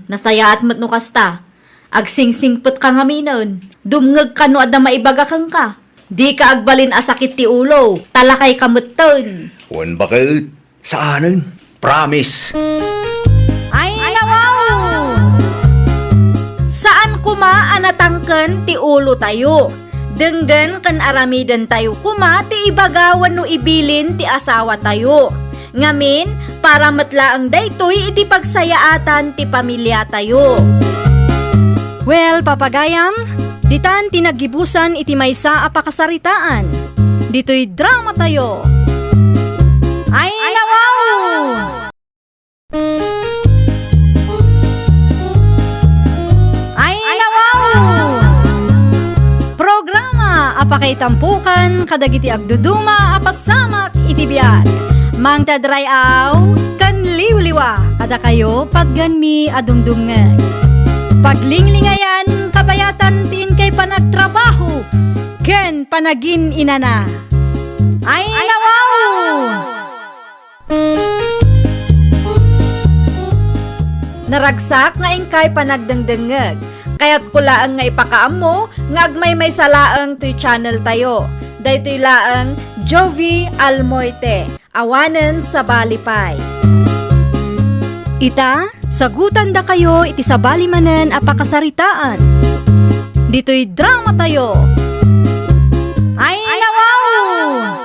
Nasayaat mo't no kasta. Agsingsingpot ka nga minon. Dumngag ka no adda maibaga kang ka. Di ka agbalin asakit ti ulo. Talakay ka mo't Wan bakit? Saanin? Promise. Ay, nawaw! Saan kuma anatangken ti ulo tayo? Denggan kan aramidan tayo kuma ti ibagawan no ibilin ti asawa tayo. Ngamin, para matlaang daytoy iti pagsayaatan ti pamilya tayo. Well, papagayam, ditan tinagibusan iti maysa a pakasaritaan. Dito'y drama tayo. tampukan kadagiti agduduma apasamak iti biag. Mang tadrayaw kan liwliwa kada kayo padganmi adumdumngeg. Paglinglingayan kabayatan tin kay panagtrabaho ken panagin inana. Ay nawaw! Naragsak nga ingkay panagdengdengeg. Kaya't kulaang nga ipakaammo nga agmay may salaang to'y channel tayo. Daytoy laang Jovi Almoite, awanen sa Balipay. Ita, sagutan da kayo iti sa balimanen a pakasaritaan. Dito'y drama tayo. Ay nawaw!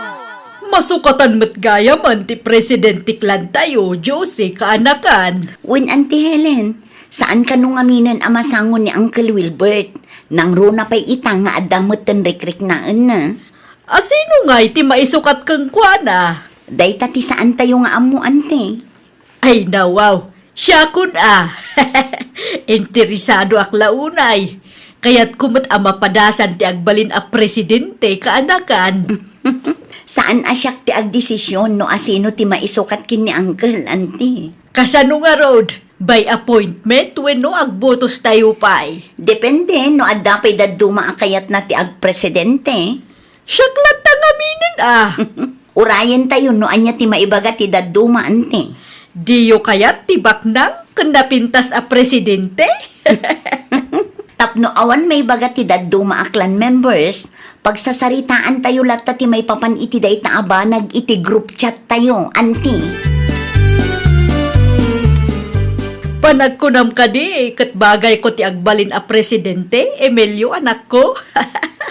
Masukatan met gaya man ti Presidente Klan tayo, Jose, kaanakan. When Auntie Helen, saan ka nung aminan amasangon ni Uncle Wilbert? Nang runa pa'y ita nga adamot ten rikrik naan na. Asino nga iti maisukat kang kuana? Day tati saan tayo nga amo, ante? Ay nawaw, siya kun interesado ak launay. Kaya't kumot ang mapadasan ti agbalin a presidente kaanakan. Saan asyak ti agdesisyon no asino ti maisukat kin ni Uncle, ante? Kasano nga road? By appointment wenno agbotos tayo pay. Depende no adapay daduma akayat na ti agpresidente. Syaklat tangaminin Urayan tayo no anya ti maibaga ti daduma, ante. Diyo kayat tibak nang kanapintas a presidente? Tapno awan may baga ti daduma a clan members, pagsasaritaan tayo latta ti may papan iti day ta abanag iti group chat tayo, ante. Panagkunam ka di, kat bagay ko ti agbalin a presidente, Emilio anak ko.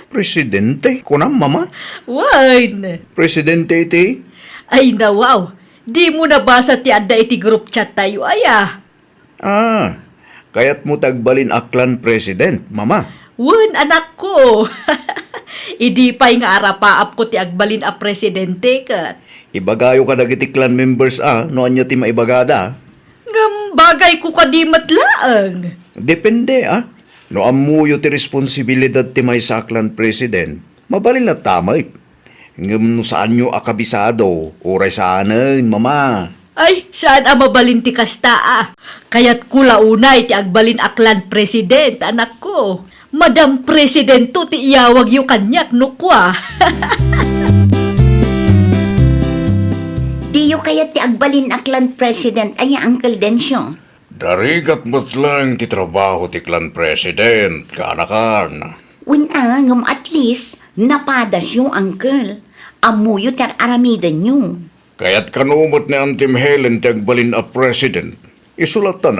Presidente? Kunam, mama? Wine. Presidente iti? Ay nawaw, di mo nabasa ti adda iti group chat tayo, aya. Kaya't mo tagbalin aklan president, mama. Wen anak ko. Idi pa'y nga arapaap ko ti agbalin a presidente kat. Ibagayo ka dagiti clan members no anya ti maibagada. Ngam bagay ko kadimat laang. Depende No amuyo ti responsibilidad ti may saklan president, mabalin na tamay. Ngam no saan nyo akabisado, oray saanin, mama. Ay, saan ang mabalin ti kasta Kaya't kulaunay ti agbalin aklan president, anak ko. Madam Presidento ti iyawag yu kanyak no kwa. Diyo kaya ti agbalin aklan president ay Uncle Densyo. Darigat mo't lang ti trabaho ti clan president, kaanakan. Ngam at least, napadas yung uncle. Amuyo ter aramidan nyo. Kaya't kanumot ni Antim Helen ti agbalin a president. Isulatan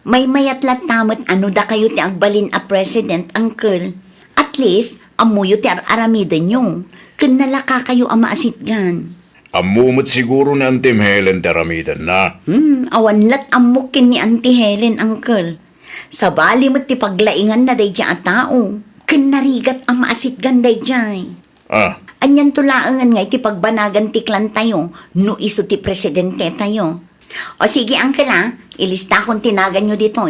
May mayatlat tamot ano da kayo ti agbalin a president, uncle. At least, amuyo ter aramidan nyo. Kanalaka kayo ama asitgan. Amumot siguro ni Antim Helen ti aramidan na. Awanlat amukin ni Auntie Helen, uncle. Sa bali mo't ti paglaingan na day dya a tao. Kanarigat ang maasitgan day dya. Anyan tulaangan nga iti pagbanagan ti klan tayo, no iso ti presidente tayo. O sige, uncle ilista kong tinagan nyo dito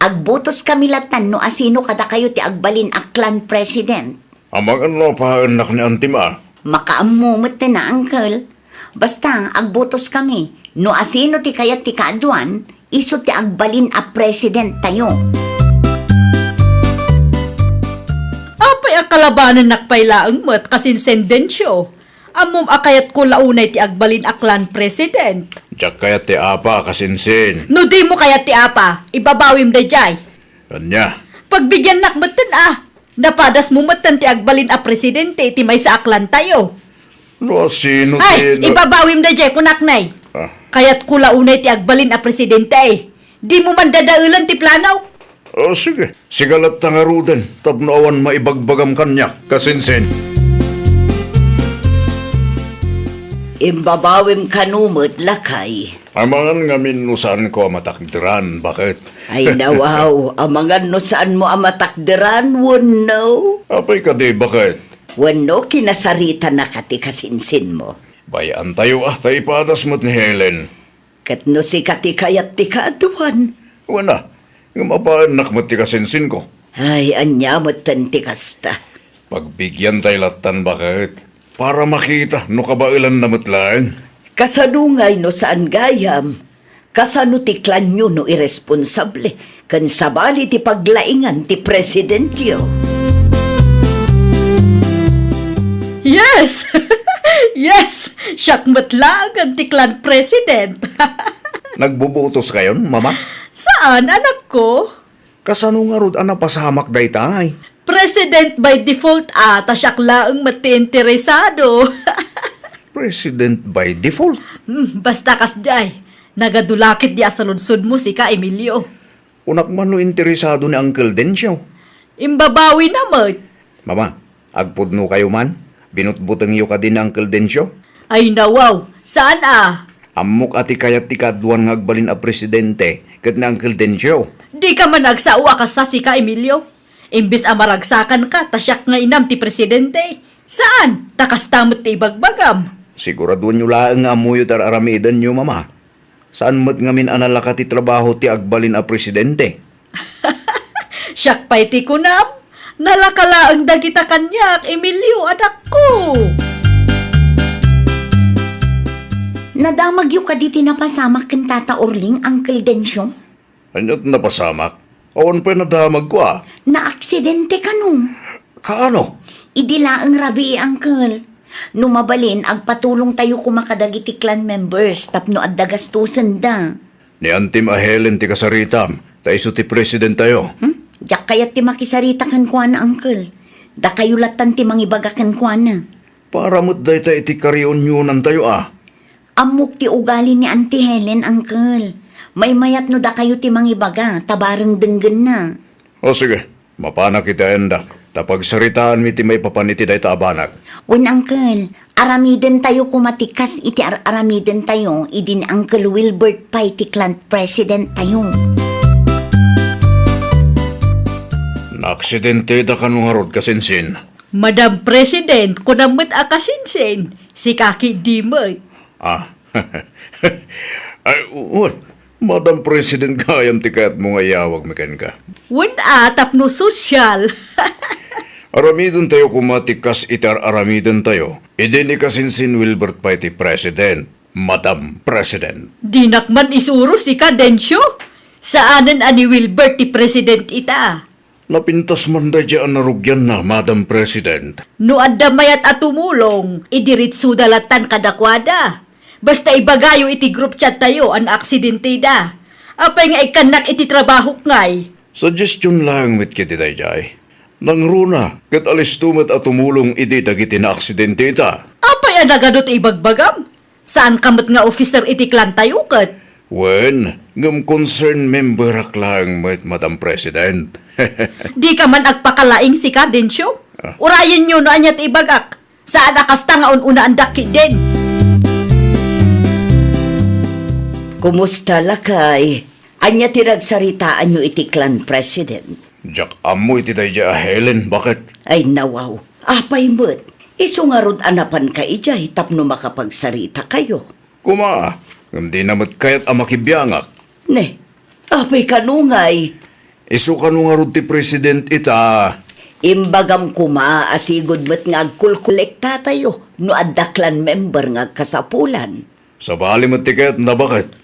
Agbutos kami latan no asino kada kayo ti agbalin a clan president. Amang ano pa anak ni Antim Makaamumot na, uncle. Basta, agbutos kami. No asino ti kayat ti kaaduan, iso ti agbalin a president tayo. Apay akalabanan nakpailaang mat kasinsendensyo. Amom akayat ko launay ti agbalin aklan president. Diyak kaya ti apa kasinsin. No di mo kayat ti apa, ibabawim da jay. Kanya. Pagbigyan nakmatan napadas mo matan ti agbalin a presidente ti may sa aklan tayo. No sino Ay, ti... ibabawim da jay kunaknay. Kaya't kulaunay ti agbalin a presidente Di mo man dadaulan ti planaw. Sige. Sigalat tangarudan. Tabnaawan maibagbagam kanya. Kasinsin. Imbabawim kanumot lakay. Amangan nga minusan ko matakdiran. Bakit? Ay nawaw, amangan no saan mo amatakderan, wano? Apay ka di, bakit? Wano kinasarita na kati kasinsin mo. Bayaan tayo tayo padas mo't ni Helen. Kat no si kati kayat ti kaaduan. Wana, yung mapaanak mo't ti kasinsin ko. Ay, anya mo't tanti kasta. Pagbigyan tayo latan bakit? Para makita no kabailan namot lang. Kasanungay no saan gayam. Kasano ti klanyo no irresponsable. Kan sabali ti paglaingan ti presidentyo. Yes! Yes! Siyakmat lang ang tiklan president. Nagbubutos kayon, mama? Saan, anak ko? Kasano nga rod pasamak daytay? President by default ata siyak laang mati-interesado. President by default. Basta kasday, nagadulakit di sa lunsod mo si ka Emilio. Unak man no interesado ni Uncle Dencio. Imbabawi naman. Mama, agpudno kayo man? Binutbutang iyo ka din ni Uncle Dencio? Ay nawaw, saan Amok ati kayat ti kadwan nga agbalin a presidente kat ni Uncle Dencio. Di ka man nagsauwa ka sa si ka Emilio. Imbis amaragsakan ka, tasyak nga inam ti presidente. Saan? Takastamot ti ibagbagam. Siguraduan nyo laang nga amuyo tar aramidan nyo, mama. Saan mo't ngamin analaka ti trabaho ti agbalin a presidente? Siyak pa'y ti kunam. Nalakalaang dagita kanyak, Emilio, anak ko. Nadamag yung kaditi na pasamak kan Tata Orling, Uncle Dencio. Anyot napasamak? Awan pa nadamag ko Na-aksidente ka nung. Kaano? Idila ang rabi, Uncle. Numabalin, agpatulong tayo kumakadagiti clan members, tapno at dagastusan da. Ni Antim a Helen ti kasaritam, ta iso ti president tayo. Diyak kayat ti makisarita kan kuana, Uncle. Da kayo latan ti mangibaga kan kuana. Para mo't day ta iti kariunyunan tayo Amok ti ugali ni Auntie Helen, Uncle. May mayat no da kayo ti mangibaga, tabarang denggen na. O sige, mapana kita enda. Tapag saritaan mi ti may papaniti day ta abanag. Un, Uncle, aramiden tayo kumatikas iti aramiden tayo, idin Uncle Wilbert pa iti clan president tayo. Naaksidente da kanungarod kasinsin. Madam President, kunamot akasinsin. Si Kaki Dimot. Ay, Madam President kayam ti kayat mo nga yawag mekan ka. Wala tapno sosyal. Aramidon tayo kumatikas itar aramidon tayo. Ide ni kasinsin Wilbert pa iti President. Madam President. Dinakman isuro si Cadencio. Saanan ani Wilbert ti President ita. Napintas man da dyan narugyan na, Madam President. No adda mayat at tumulong, idiritsu dalatan kadakwada. Basta ibagayo iti group chat tayo an aksidente da. Apay nga ikanak iti trabaho ngay. Suggestion lang mit kiti dayjay. Nang runa, kat alis tumat at tumulong iti dagiti na aksidente ita. Apay anagadot ibagbagam? Saan kamot nga officer iti klan tayo kat? Wen, ngam concerned member aklang mit Madam President. Di ka man agpakalaing si Cadencio? Urayan nyo no anyat ibagak. Saan akasta nga una ang daki din? Kumusta lakay? Anya tiragsaritaan nyo iti clan president. Jack amo iti dayjay Helen, bakit? Ay nawaw, apay mo't. Isungarod anapan ka ijay tapno makapagsarita kayo. Kuma, ngam di namat kayat amakibiyangak. Ne, apay kanungay. Isu kanungarod ti President ita. Imbagam kuma asigod mo't nga agkulkulekta tayo no adda clan member nga kasapulan. Sa bali mo ti kayat na bakit?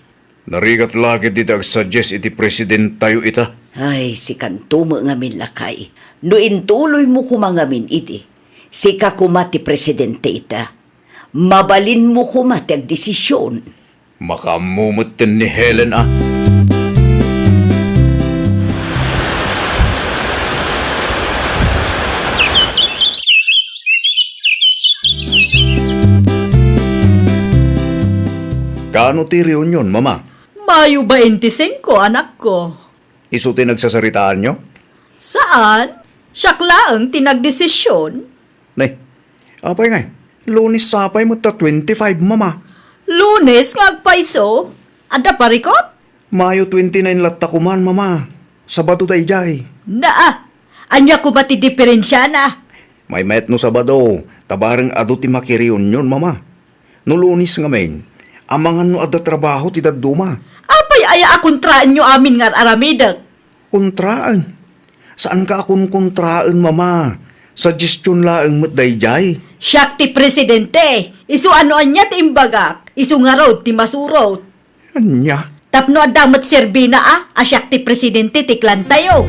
Narigat lagi di suggest iti President tayo ita. Ay, si kantumo ngamin lakay. No intuloy mo kumangamin iti. Si kakumati presidente ita. Mabalin mo kumati ag desisyon. Makamumot din ni Helen Kaano ti reunion, mama? Mayo 25, anak ko. Isu ti nagsasaritaan nyo? Saan? Siyak laang tinagdesisyon. Nay, apay ngay. Lunis sapay mo ta 25, mama. Lunes nga agpaiso. Anda parikot? Mayo 29 latta kuman, mama. Sabado dayjay. Naa, anya ko ba ti diferensya na? May met no Sabado, tabarang ado ti makireunion, mama. No Lunis nga men, amangan no adda trabaho ti dadduma. Apay aya akontraan nyo amin nga aramidag. Kontraan. Saan ka akong kontraan, mama? Suggestion laang mo't dayjay. Siya ti presidente. Isu anoan niya ti imbagak. Isu nga raw ti masurot. Anya? Tapno adamat serbina asyak ti presidente ti klan tayo.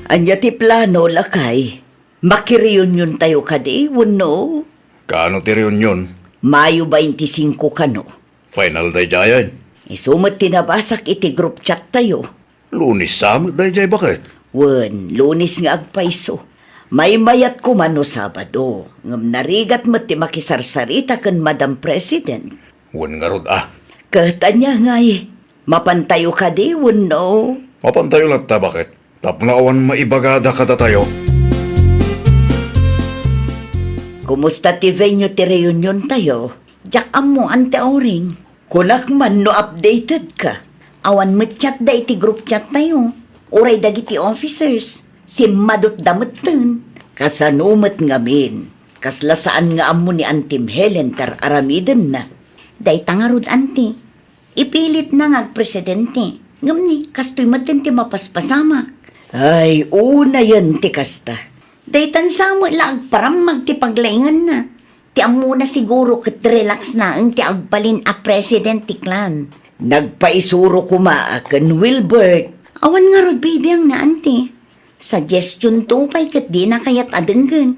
Anya ti plano lakay. Makireunion tayo kadi, no? Kaano ti reunion? Mayo 25 kano. Final dayjayan. Isumat tinabasak iti group chat tayo. Lunis samot dayjay bakit? Lunis nga agpaiso. May mayat ko man no Sabado. Ngam narigat mo ti makisarsarita kan Madam President. Wan nga rod Katanya ngay, mapantayo ka di, no? Mapantayo lang ta bakit? Tapnawan maibagada ka tayo. Kumusta ti venue ti reunion tayo? Diyak mo ante auring. Kulak man no updated ka. Awan mo chat da iti group chat tayo. Uray dagiti officers. Si madot damutan. Kasanumat ngamin. Kaslasaan nga amo ni Antim Helen tar aramiden na. Day tangarod anti. Ipilit na ngag-presidente. Ngam ni, kastoy matin ti mapaspasamak. Ay, una yan ti kasta. Day tansamo lang param magtipaglaingan na. Ti amo na siguro kat relax na ang ti agbalin a president ti klan. Nagpaisuro kuma kan Wilbert. Awan nga rod baby ang naanti. Suggestion to pa'y kat di na kayat adenggan.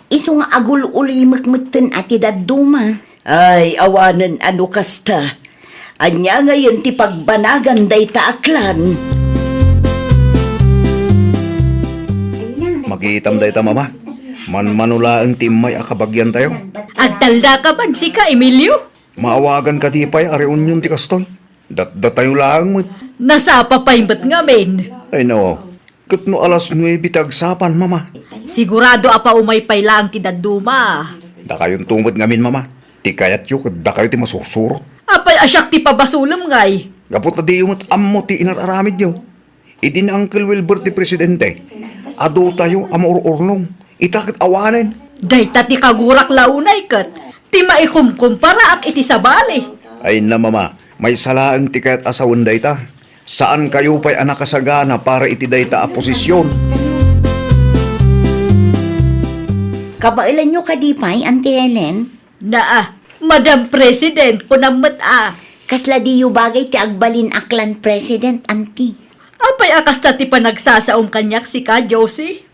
Iso nga agul ulimak mutin ati daduma. Ay, awanan ano kasta. Anya ngayon ti pagbanagan day taaklan. Magitam day ta mama. Manmanula ang timay akabagyan tayo. Agtalda ka man si ka, Emilio? Maawagan ka di pa'y a reunion ti kastoy. Tayo lang mo. Nasapa pa imbat ngamin. Ay no, katno alas 9 tagsapan mama. Sigurado apa umaypay lang ti daduma. Da kayong tumod ngamin mama. Ti kayat yu, da kayo ti masursurot. Apay asyak ti pabasulam ngay. Gapot na di umot ammo ti inararamid nyo. Idi na Uncle Wilbert ti presidente. Ado tayo amor-ornong. Itakit awanin. Dayta ti kagurak launay kat. Ti maikumkumpara ak iti sabali. Ay na mama, may salaang ti kayat asawan dayta. Saan kayo pa'y anak kasagana para iti dayta a posisyon? Kabailan nyo kadipay, Auntie Helen? Madam President, punamat Kasla di yu bagay ti agbalin aklan president, Auntie. Apay akas ta ti panagsasaom kanyak si ka, Josie?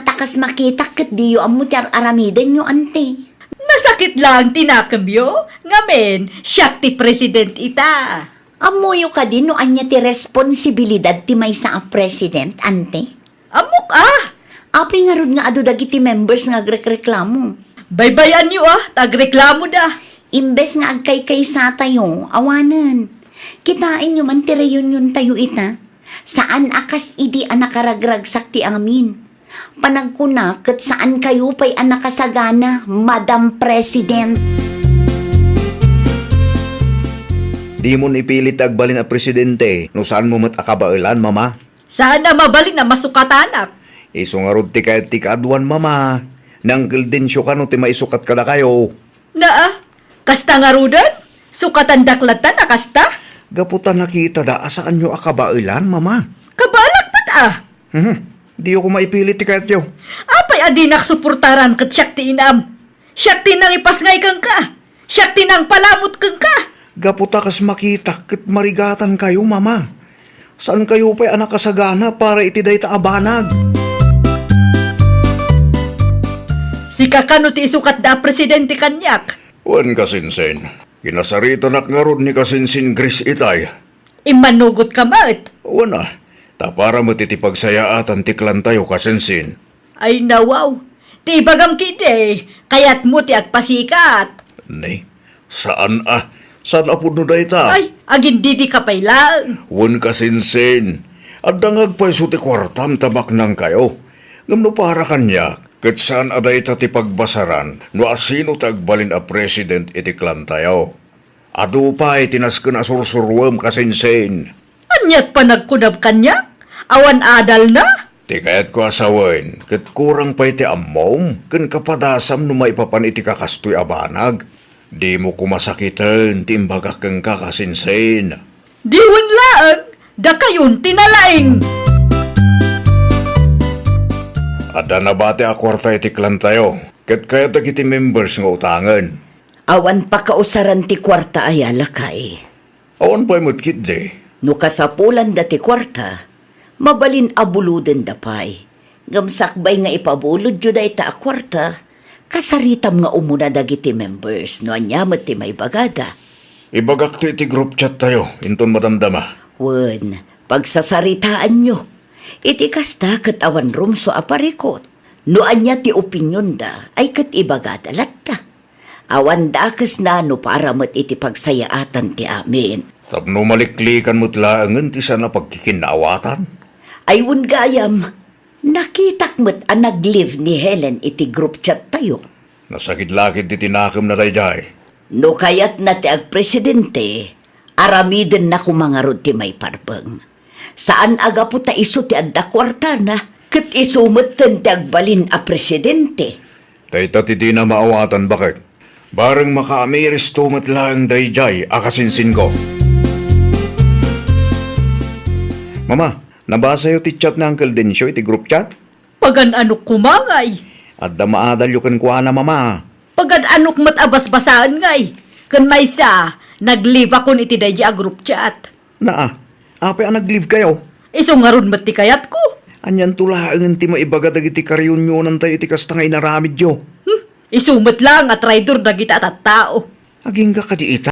Takas makita kat di yu amo ti aramiden nyo, Auntie. Nasakit lang tinakambyo. Ngamen, siyak ti President ita. Amoyo ka din no anya ti responsibilidad ti may sa president, Auntie. Amok Api nga rod nga ado dagiti members nga agreklamo. Baybayan niyo tagreklamo da. Imbes nga agkay-kay sa tayo, awanan. Kitain nyo man ti reunion tayo ita. Saan akas idi anakaragragsak ti amin. Panagkuna kat saan kayo pa'y anakasagana, Madam President. Di mo ipilit agbalin a presidente. No saan mo mat akabailan mama? Sana mabalik na masukatanak. Iso nga rod ti kayat ti kaadwan mama. Nanggal din siyo ka no ti maisukat ka na kayo. Kasta nga rudan? Sukatan daklatan kasta? Gaputan nakita da asaan nyo akabailan mama. Kabalak ba't Di ako maipilit ti kayat yo. Apay adinak suportaran kat siyak ti inam. Siyak ti nang ipasngay kang ka. Siyak ti nang palamot kang ka. Gaputa kas makita kat marigatan kayo mama. Saan kayo pa'y anak kasagana para iti dayta abanag? Si kakano ti isukat da presidente kanyak. Wan kasinsin. Kinasarito nak nga ron ni kasinsin Gris itay. Imanugot ka ma't. Wana. Ta para matitipagsayaatan tiklan tayo kasinsin. Ay nawaw. Ti bagam kide. Kayat mo ti agpasikat. Nay, saan Saan apod no dayta? Ay, agin didi ka pay lang. Wan kasinsin. At dangag pa'y suti kwartam tabak nang kayo. Ngam no para kanya. Kat saan aday ti pagbasaran, no asino tagbalin a president iti klan tayo. Ado pa'y tinasken asursurwam kasinsin. Anyat pa nagkunab kanyak? Awan adal na? Ti kayat ko asawain, kat kurang pa'y ti ammom, kan kapadasam no maipapan iti kakastoy abanag. Di mo kumasakitan, timbagak kang kakasinsin. Diwan lang, da kayon tinalaing. Ada na bate a kwarta itiklan tayo. Kat kaya iti members nga utangan. Awan pa kausaran ti kwarta ay alakay. Awan pa'y mutkit de. No kasapulan da ti kwarta, mabalin abuluden da pay. Gamsakbay nga ipabulod jud da ita a kwarta, kasaritam nga umuna dagiti members no anyamat ti may bagada. Ibagak to iti group chat tayo. Inton madamdama. Wen, pagsasaritaan nyo. Iti kasta kat awan rumso aparikot. No anya ti opinyon da, ay kat ibagadalat ta. Awan dakas na no para mat iti pagsayaatan ti amin. Tapno maliklikan mo't laangan ti sana pagkikinaawatan. Aywun gayam, nakitak mat ang nag-live ni Helen iti group chat tayo. Nasakit-lakit ti tinakam na dayday. No kayat na ti agpresidente, aramiden na kumangarod ti may parbeng. Saan aga po ta iso ti adda kwarta na, kat isumatan ti agbalin a presidente. Dayta ti di na maawatan bakit? Barang makaamiris tumat lang dayjay akasinsin ko. Mama, nabasa yo ti chat na Uncle Densyo iti group chat? Pagan anok kumangay. At damaadal yo kan kuha na mama. Pagan anok matabas-basaan ngay. Kan may sa, nag-leave ako iti dahi a group chat. Naa, apay ang nag-leave kayo? Iso nga ron mati kayat ko. Anyan tulaangan ti maibaga dagiti karyunyonan tayo iti kasta nga inaramid yo. Isumat lang at traidor na kita at tao. Aging ka kadi ita?